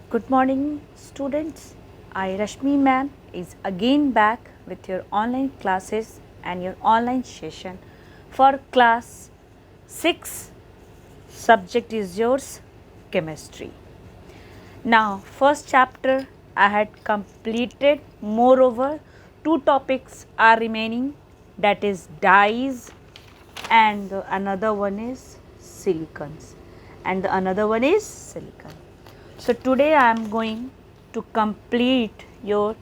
Good morning, students. I, Rashmi ma'am, is again back with your online classes and your online session for class 6. Subject is yours, chemistry. Now, first chapter I had completed. Moreover, two topics are remaining, that is dyes and another one is silicons and the another one is silicon. So, today I am going to complete your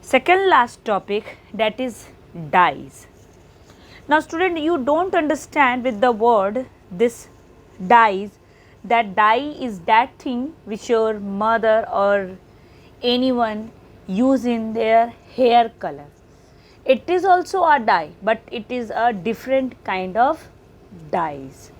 second last topic, that is dyes. Now, student, you don't understand with the word this dyes, that dye is that thing which your mother or anyone use in their hair color. It is also a dye, but it is a different kind of dyes.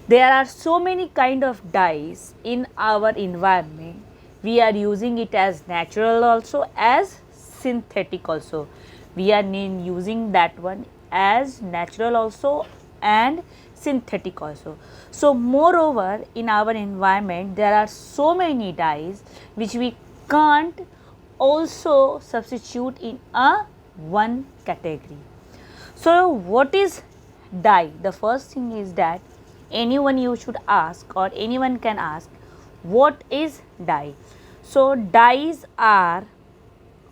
There are so many kind of dyes in our environment. We are using it as natural also as synthetic also. We are using that one as natural also and synthetic also. So, moreover, in our environment there are so many dyes which we can't also substitute in a one category. So, what is dye? The first thing is that anyone you should ask or anyone can ask, what is dye? So, dyes are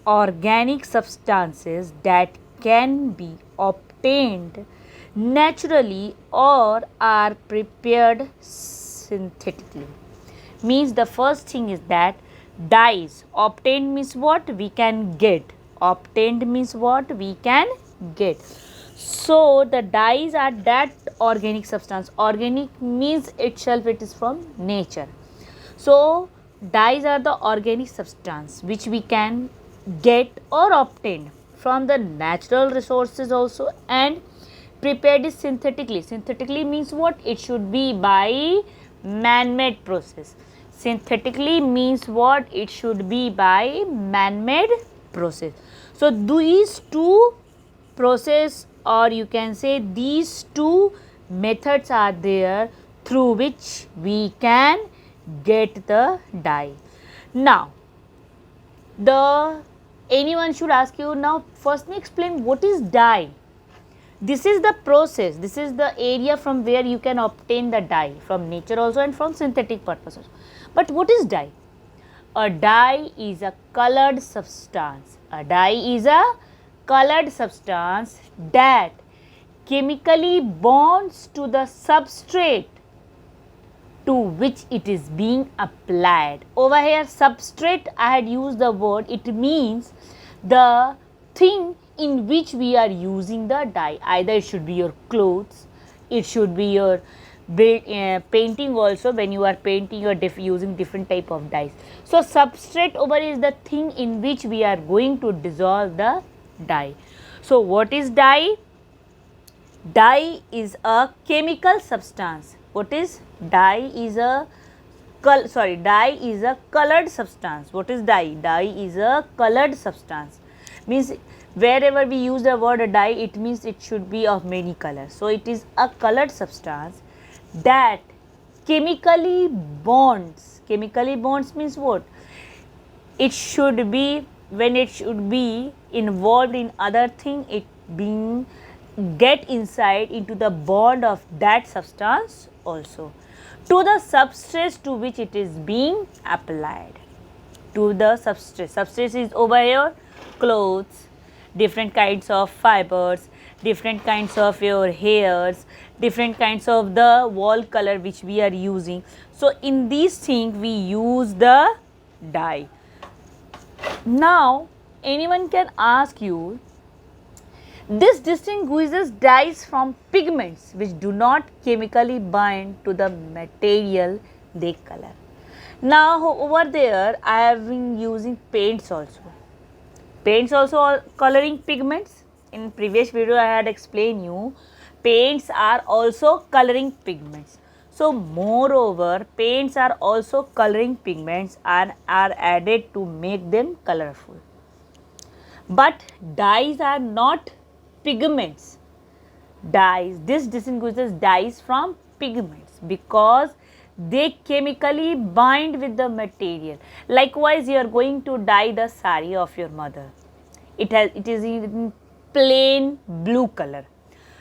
organic substances that can be obtained naturally or are prepared synthetically. Means the first thing is that dyes obtained means what we can get, obtained means what we can get. So, the dyes are that organic substance. Organic means itself it is from nature. So, dyes are the organic substance which we can get or obtain from the natural resources also and prepared is synthetically. Synthetically means what? It should be by man-made process. Synthetically means what? It should be by man-made process. So, these two process or you can say these two methods are there through which we can get the dye. Now, the anyone should ask you, now first me explain what is dye. This is the process, this is the area from where you can obtain the dye from nature also and from synthetic purposes. But what is dye? A dye is a colored substance. A dye is a colored substance that chemically bonds to the substrate to which it is being applied. Over here substrate I had used the word, it means the thing in which we are using the dye. Either it should be your clothes, it should be your painting also. When you are painting you are using different type of dyes. So, substrate over is the thing in which we are going to dissolve the dye. So, what is dye? Dye is a chemical substance. What is dye? Is a dye is a colored substance. What is dye? Dye is a colored substance. Means wherever we use the word dye, it means it should be of many colors. So, it is a colored substance that chemically bonds. Chemically bonds means what? It should be, when it should be involved in other thing, it being get inside into the bond of that substance also to the substrate to which it is being applied. To the substrate. Substrate is over here clothes, different kinds of fibers, different kinds of your hairs, different kinds of the wall color which we are using. So, in these things we use the dye. Now, anyone can ask you, this distinguishes dyes from pigments which do not chemically bind to the material they color. Now, over there I have been using paints also. Paints also are coloring pigments. In previous video I had explained you, paints are also coloring pigments. So, moreover, paints are also coloring pigments and are added to make them colorful. But dyes are not pigments. Dyes, this distinguishes dyes from pigments because they chemically bind with the material. Likewise, you are going to dye the sari of your mother. It is in plain blue color.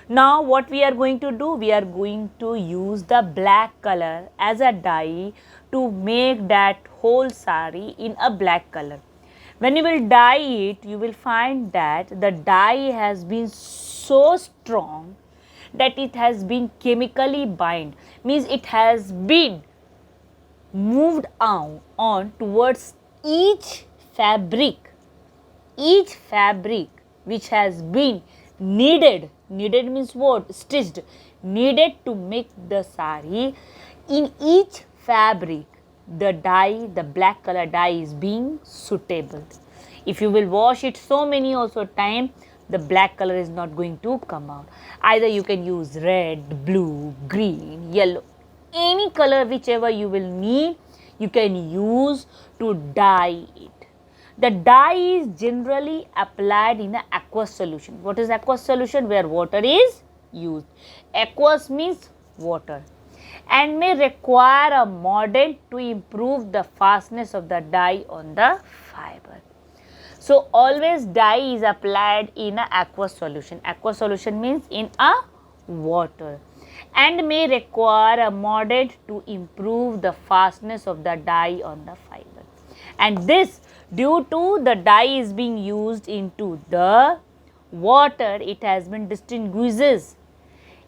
Now what we are going to do? We are going to use the black color as a dye to make that whole sari in a black color. When you will dye it, you will find that the dye has been so strong that it has been chemically bind, means it has been moved on towards each fabric which has been needed means what? Stitched, needed to make the sari. In each fabric, the dye, the black color dye is being suitable. If you will wash it so many also time, the black color is not going to come out. Either you can use red, blue, green, yellow, any color whichever you will need, you can use to dye it. The dye is generally applied in an aqueous solution. What is aqueous solution? Where water is used. Aqueous means water, and may require a mordant to improve the fastness of the dye on the fiber. So always dye is applied in an aqueous solution. Aqueous solution means in a water, and may require a mordant to improve the fastness of the dye on the fiber. And this, due to the dye is being used into the water, it has been distinguishes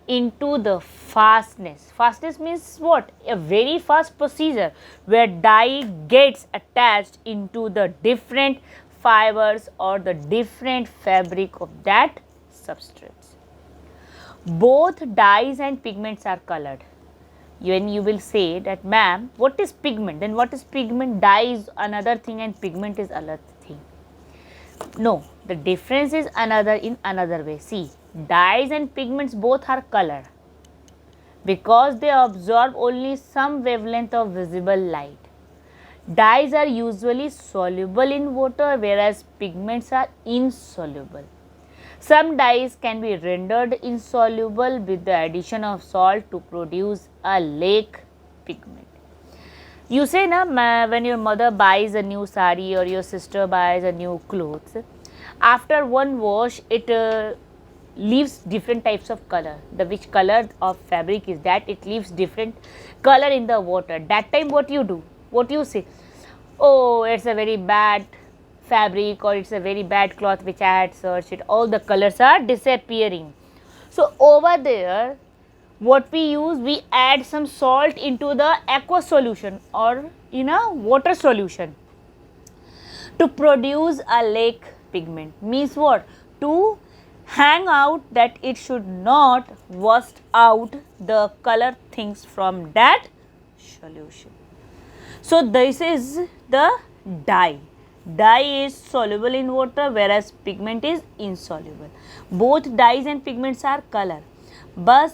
into the fastness. Fastness means what? A very fast procedure where dye gets attached into the different fibers or the different fabric of that substrates. Both dyes and pigments are colored. When you will say that, ma'am, what is pigment? Then what is pigment? Dye is another thing and pigment is another thing. No, the difference is in another way. See, dyes and pigments both are colored because they absorb only some wavelength of visible light. Dyes are usually soluble in water, whereas pigments are insoluble. Some dyes can be rendered insoluble with the addition of salt to produce a lake pigment. You say na, when your mother buys a new sari or your sister buys a new clothes, after one wash it leaves different types of color. The which color of fabric is that? It leaves different color in the water. That time what you do? What you say? Oh, it's a very bad fabric, or it's a very bad cloth which I had searched it. All the colors are disappearing. So over there, what we use? We add some salt into the aqueous solution or in a water solution to produce a lake pigment. Means what? To hang out that it should not wash out the color things from that solution. So this is the dye. Dye is soluble in water, whereas pigment is insoluble. Both dyes and pigments are color, but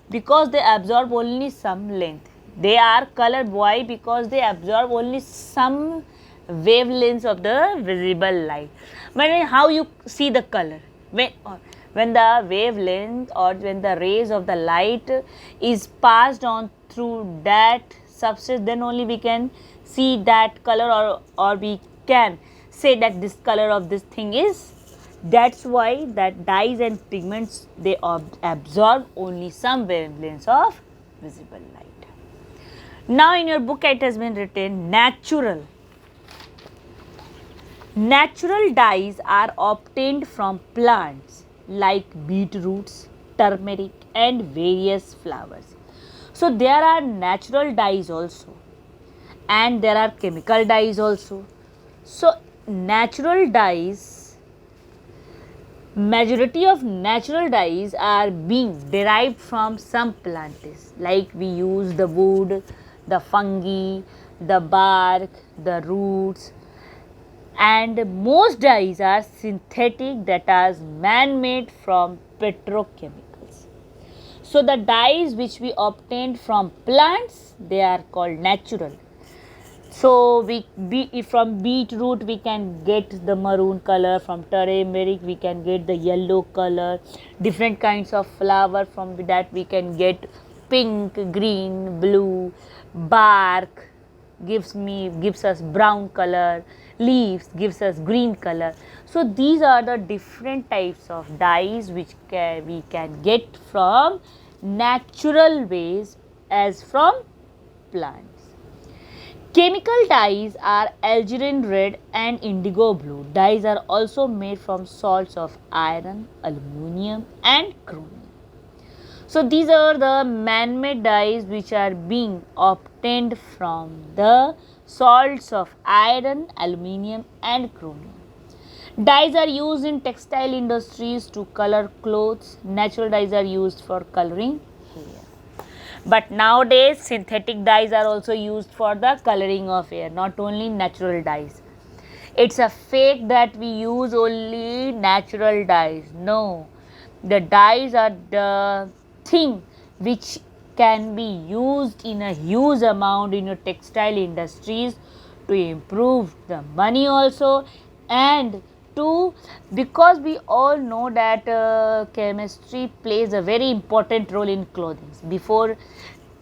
because they absorb only some length, they are colored. Why? Because they absorb only some wavelengths of the visible light. But how you see the color? When the wavelength or when the rays of the light is passed on through that substance, then only we can see that color, or we can say that this color of this thing is. That's why that dyes and pigments, they absorb only some wavelengths of visible light. Now in your book it has been written natural. Natural dyes are obtained from plants like beetroots, turmeric and various flowers. So there are natural dyes also and there are chemical dyes also. So natural dyes, majority of natural dyes are being derived from some plants, like we use the wood, the fungi, the bark, the roots, and most dyes are synthetic, that are man-made from petrochemicals. So the dyes which we obtained from plants, they are called natural. So from beetroot we can get the maroon color, from turmeric we can get the yellow color, different kinds of flower, from that we can get pink, green, blue, bark gives us brown color, leaves gives us green color. So these are the different types of dyes which we can get from natural ways as from plants. Chemical dyes are algerine red and indigo blue. Dyes are also made from salts of iron, aluminum and chromium. So these are the man-made dyes which are being obtained from the salts of iron, aluminum and chromium. Dyes are used in textile industries to color clothes. Natural dyes are used for coloring hair. But nowadays synthetic dyes are also used for the coloring of hair, not only natural dyes. It's a fake that we use only natural dyes. No, the dyes are the thing which can be used in a huge amount in your textile industries to improve the money also, and to, because we all know that chemistry plays a very important role in clothing. Before,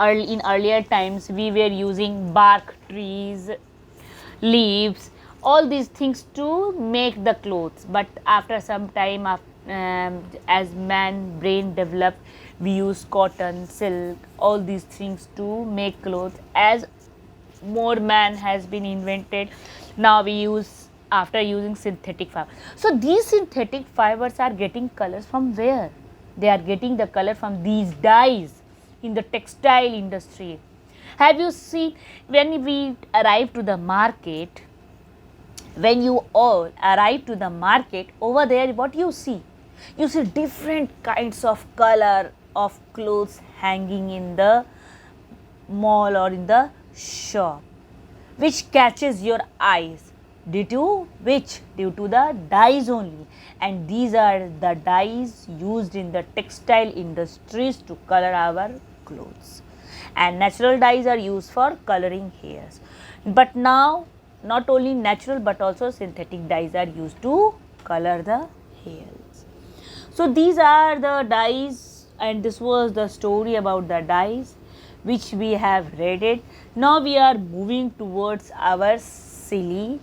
in earlier times, we were using bark trees, leaves, all these things to make the clothes. But after some time, as man brain developed, we use cotton, silk, all these things to make clothes. As more man has been invented, now we use, after using synthetic fiber. So these synthetic fibers are getting colors from where? They are getting the color from these dyes in the textile industry. Have you seen, when we arrive to the market, when you all arrive to the market, over there what you see? You see different kinds of color of clothes hanging in the mall or in the shop, which catches your eyes. Due to which? Due to the dyes only. And these are the dyes used in the textile industries to color our clothes. And natural dyes are used for coloring hairs. But now not only natural but also synthetic dyes are used to color the hairs. So these are the dyes, and this was the story about the dyes which we have read it. Now we are moving towards our silicone.